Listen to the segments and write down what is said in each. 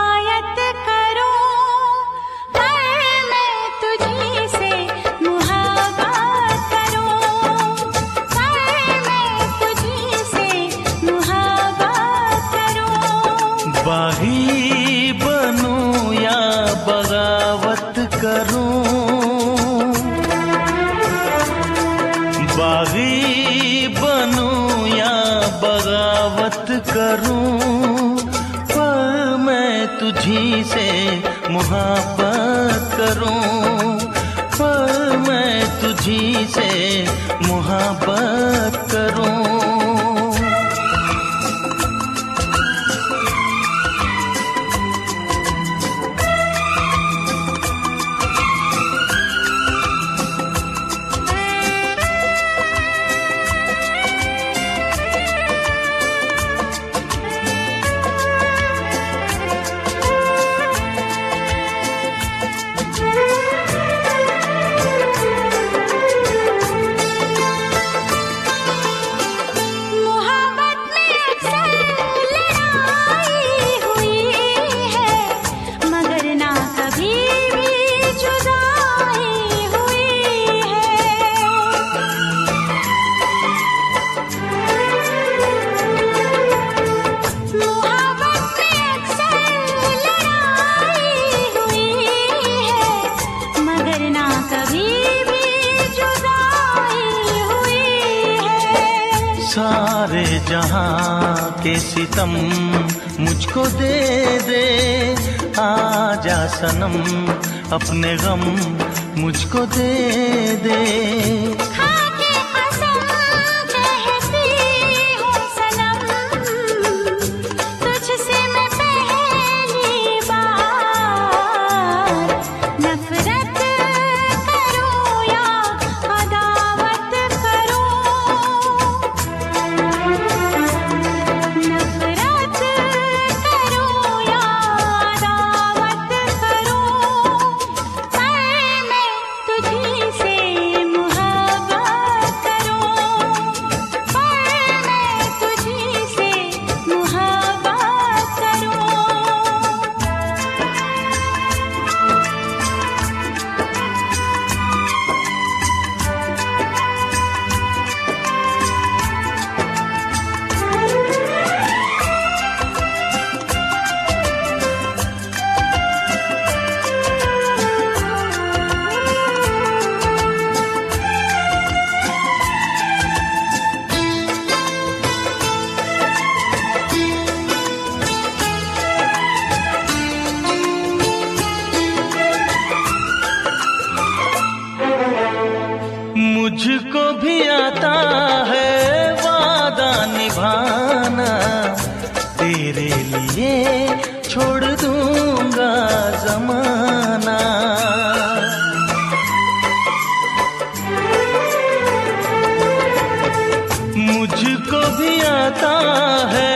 शिकायत करूं, पर मैं तुझी से मुहाबत करूं, पर मैं तुझी से मुहाबत करूं। बागी बनूं या बगावत करूं, बागी बनूं या बगावत करूं, पर मैं तुझी से मुहाबत करूं, पर मैं तुझी से मुहाबत करूं। सारे जहां के सितम मुझको दे दे, आजा सनम अपने गम मुझको दे दे। खाके कसम कहती हूँ सनम, तुझसे मैं पहली बार नफरत करूँ या अदावत करूँ, नफरत करूँ या अदावत करूँ, पर मैं तुझी से मुहाबत करूँ, पर मैं तुझी से मुहाबत करूँ। मुझको भी आता है वादा निभाना, तेरे लिए छोड़ दूंगा जमाना। मुझको भी आता है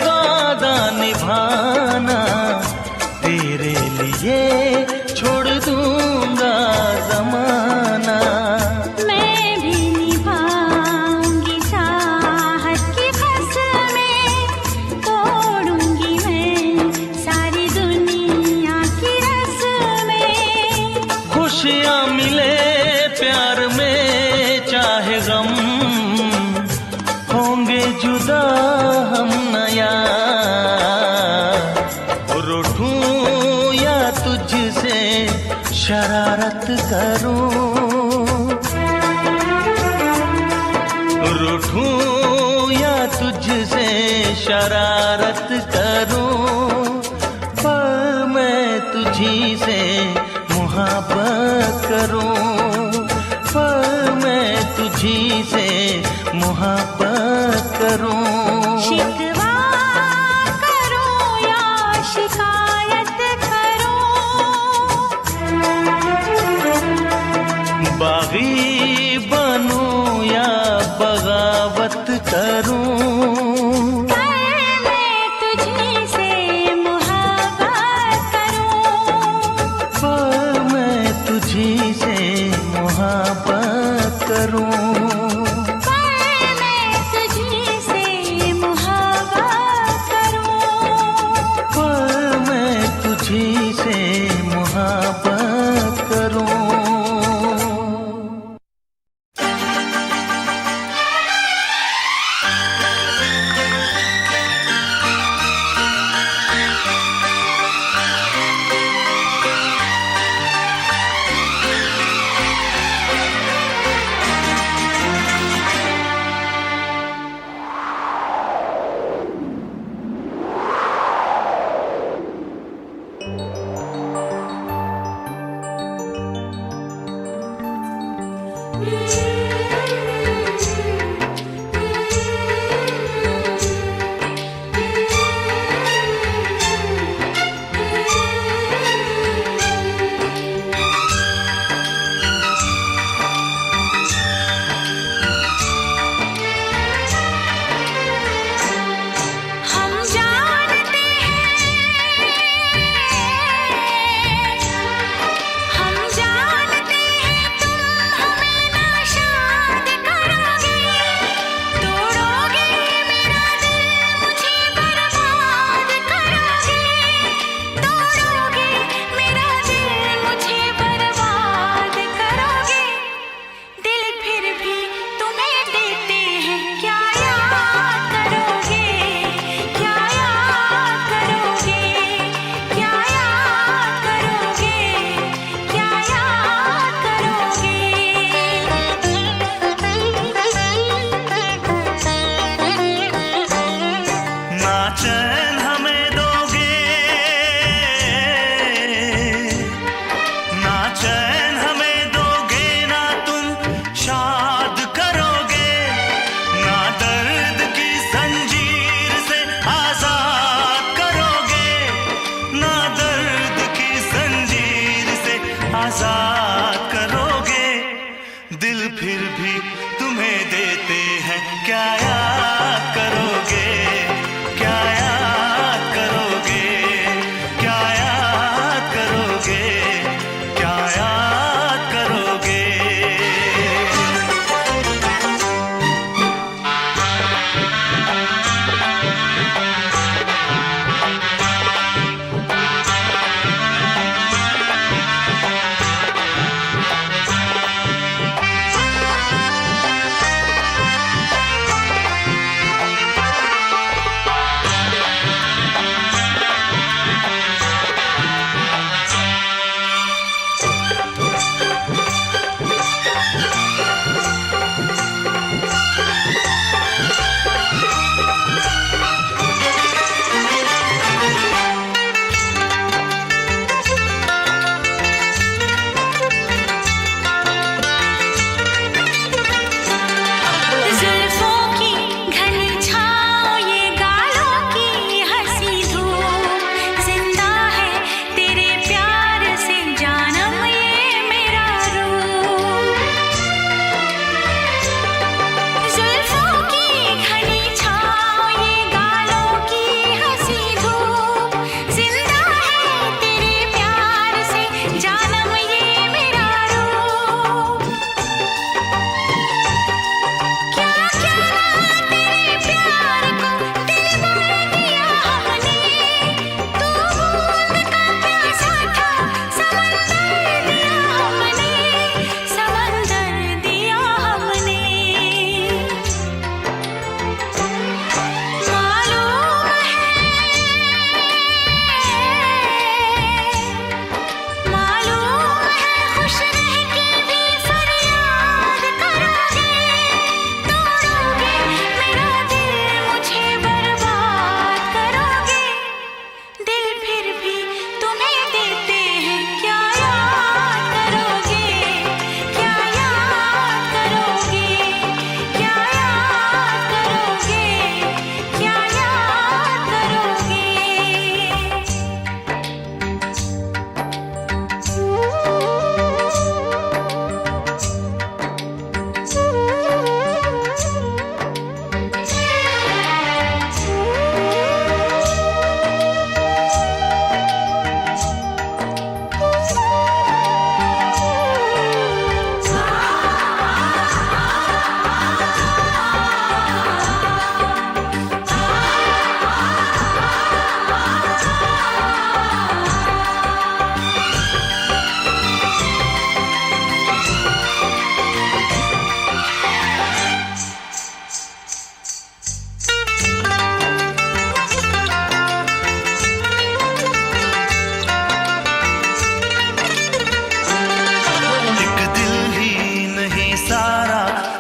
वादा निभाना, तेरे लिए छोड़ दूंगा जमाना। मैं भी निभाऊंगी चाहत की कसमें, तोड़ूंगी मैं सारी दुनिया की रस्में। खुशियाँ मिले प्यार में चाहे गम, होंगे जुदा हम नया। रूठूं या तुझसे शरारत करूं, रूठूं या तुझसे शरारत करूं, पर मैं तुझी से मुहाबत करूं, पर मैं तुझी से मुहाबत करूं। शिकवा करूं या शिकायत करूं, बागी बनूं या बगावत करूं, पर मैं तुझी से मुहाबत करूं, पर मैं तुझी से मुहाबत करूं, पर मैं तुझी से मुहाबत करूं, पर मैं तुझी से मोहब्बत करूं। हम जानते हैं तुम हमें नाशाद करोगे, तोड़ोगे मेरा दिल मुझे बर्बाद करोगे, तोड़ोगे मेरा दिल मुझे बर्बाद करोगे। दिल फिर भी तुम्हें देते हैं, क्या याद करोगे, क्या याद करोगे, क्या याद करोगे, क्या याद करोगे। ना चैन हमें दोगे, ना चैन हमें दोगे, ना तुम शाद करोगे, ना दर्द की जंजीर से आजाद करोगे, ना दर्द की जंजीर से आजाद करोगे। दिल फिर भी तुम्हें देते हैं, क्या याद करोगे, क्या याद करोगे, क्या याद करोगे, क्या याद करोगे।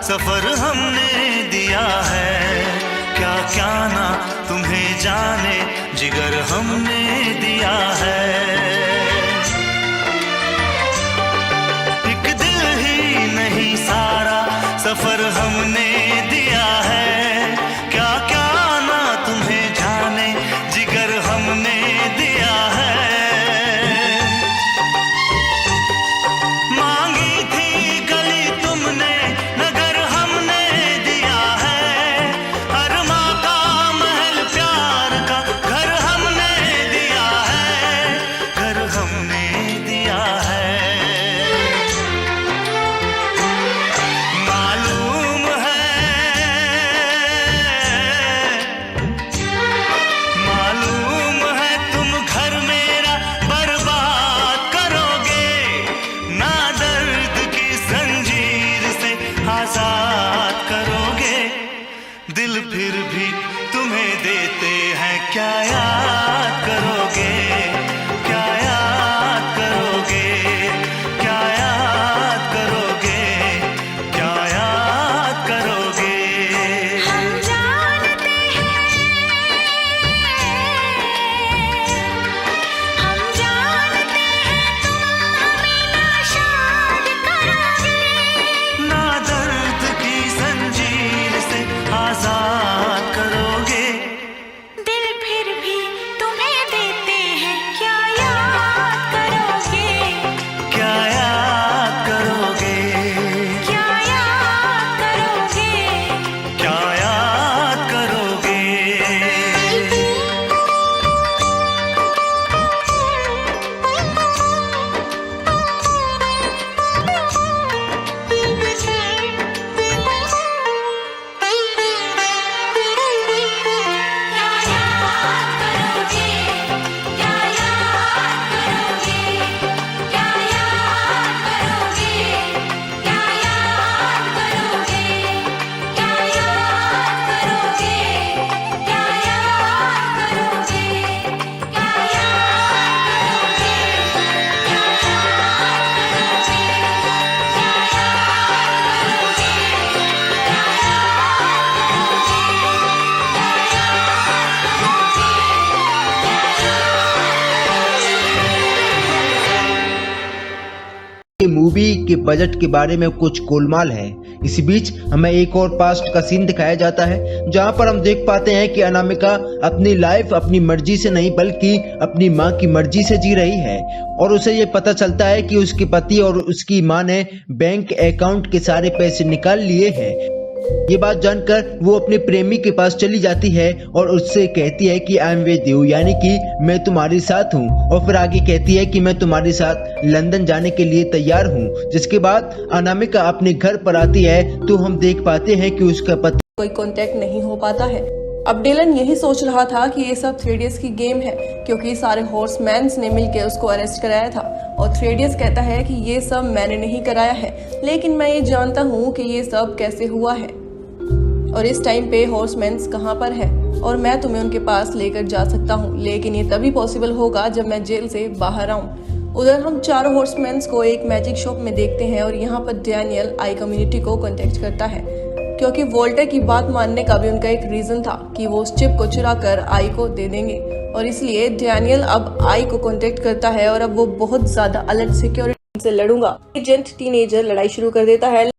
सफर हमने दिया है, क्या क्या ना तुम्हें जाने जिगर हमने दिया है। एक दिल ही नहीं सारा सफर हमने दिया है, क्या क्या ना तुम्हें जाने जिगर हमने दिया है। मांगी थी गली तुमने नगर हमने दिया है, अरमा का महल प्यार का घर हमने दिया है, घर हमने दिया है। मालूम है तुम घर मेरा बर्बाद करोगे, ना दर्द की जंजीर से आजाद करोगे। दिल फिर भी तुम्हें देते हैं, क्या याद करोगे, क्या याद करोगे, क्या याद करोगे, क्या याद करोगे। हम जानते हैं तुम हमें नाशाद करोगे, ना दर्द की जंजीर से आजाद करोगे। दिल फिर भी तुम्हें देते हैं, क्या याद करोगे, क्या याद करोगे, क्या याद करोगे। क्या याद करोगे। क्या याद करोगे, क्या याद करोगे, क्या याद करोगे, क्या याद करोगे, क्या याद करोगे, क्या याद करोगे, क्या याद ये मूवी के बजट के बारे में कुछ गोलमाल है। इसी बीच हमें एक और पास्ट का सीन दिखाया जाता है, जहां पर हम देख पाते हैं कि अनामिका अपनी लाइफ अपनी मर्जी से नहीं बल्कि अपनी मां की मर्जी से जी रही है, और उसे ये पता चलता है कि उसके पति और उसकी मां ने बैंक अकाउंट के सारे पैसे निकाल लिए हैं। ये बात जानकर वो अपने प्रेमी के पास चली जाती है और उससे कहती है कि आई एम विद यू, यानी कि मैं तुम्हारे साथ हूँ, और फिर आगे कहती है कि मैं तुम्हारे साथ लंदन जाने के लिए तैयार हूँ। जिसके बाद अनामिका अपने घर पर आती है तो हम देख पाते हैं कि उसका पति कोई कांटेक्ट नहीं हो पाता है। अब डिलन यही सोच रहा था कि ये सब थ्रेडियस की गेम है, क्योंकि सारे हॉर्समैन्स ने मिलकर उसको अरेस्ट कराया था, और थ्रेडियस कहता है कि ये सब मैंने नहीं कराया है, लेकिन मैं ये जानता हूँ कि ये सब कैसे हुआ है, और इस टाइम पे हॉर्समैन्स कहाँ पर है, और मैं तुम्हें उनके पास लेकर जा सकता हूँ, लेकिन ये तभी पॉसिबल होगा जब मैं जेल से बाहर आऊँ। उधर हम चारों हॉर्समैन्स को एक मैजिक शॉप में देखते हैं, और यहाँ पर डैनियल आई कम्युनिटी को कॉन्टेक्ट करता है, क्योंकि वोल्टर की बात मानने का भी उनका एक रीजन था कि वो उस चिप को चुरा कर आई को दे देंगे, और इसलिए डैनियल अब आई को कॉन्टेक्ट करता है, और अब वो बहुत ज्यादा अलर्ट सिक्योरिटी से लड़ूंगा एजेंट टीनेजर लड़ाई शुरू कर देता है।